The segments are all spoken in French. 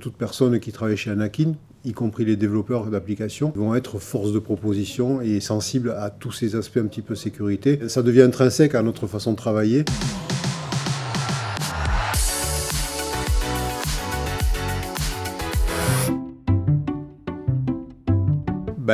Toute personne qui travaille chez Anakin, y compris les développeurs d'applications, vont être force de proposition et sensibles à tous ces aspects un petit peu sécurité. Ça devient intrinsèque à notre façon de travailler.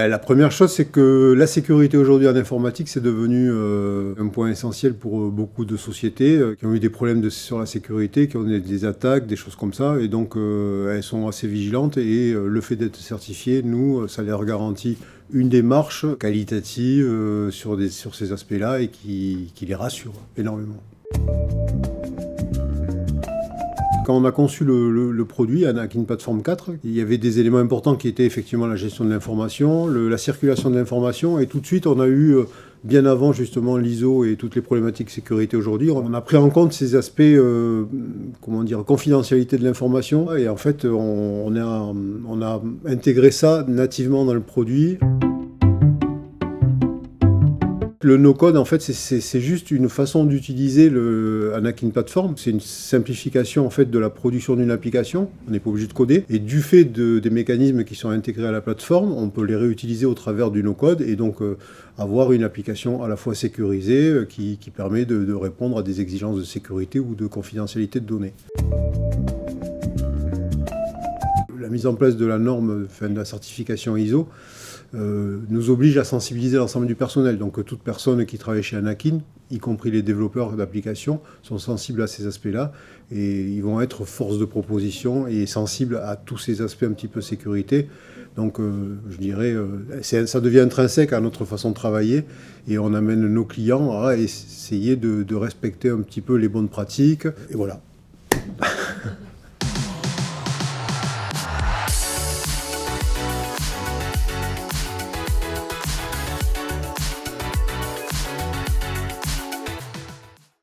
La première chose, c'est que la sécurité aujourd'hui en informatique, c'est devenu un point essentiel pour beaucoup de sociétés qui ont eu des problèmes sur la sécurité, qui ont des attaques, des choses comme ça. Et donc, elles sont assez vigilantes. Et le fait d'être certifié, nous, ça leur garantit une démarche qualitative sur ces aspects-là et qui les rassure énormément. Quand on a conçu le produit, Anakin Platform 4, il y avait des éléments importants qui étaient effectivement la gestion de l'information, la circulation de l'information, et tout de suite on a eu, bien avant justement l'ISO et toutes les problématiques sécurité aujourd'hui, on a pris en compte ces aspects, confidentialité de l'information, et en fait on a intégré ça nativement dans le produit. Le no-code, en fait, c'est juste une façon d'utiliser le Anakin Platform. C'est une simplification en fait, de la production d'une application. On n'est pas obligé de coder. Et du fait des mécanismes qui sont intégrés à la plateforme, on peut les réutiliser au travers du no-code et donc avoir une application à la fois sécurisée qui permet de répondre à des exigences de sécurité ou de confidentialité de données. La mise en place de la norme, de la certification ISO, nous oblige à sensibiliser l'ensemble du personnel. Donc toute personne qui travaille chez Anakin, y compris les développeurs d'applications, sont sensibles à ces aspects-là et ils vont être force de proposition et sensibles à tous ces aspects un petit peu sécurité. Donc je dirais, ça devient intrinsèque à notre façon de travailler et on amène nos clients à essayer de respecter un petit peu les bonnes pratiques. Et voilà.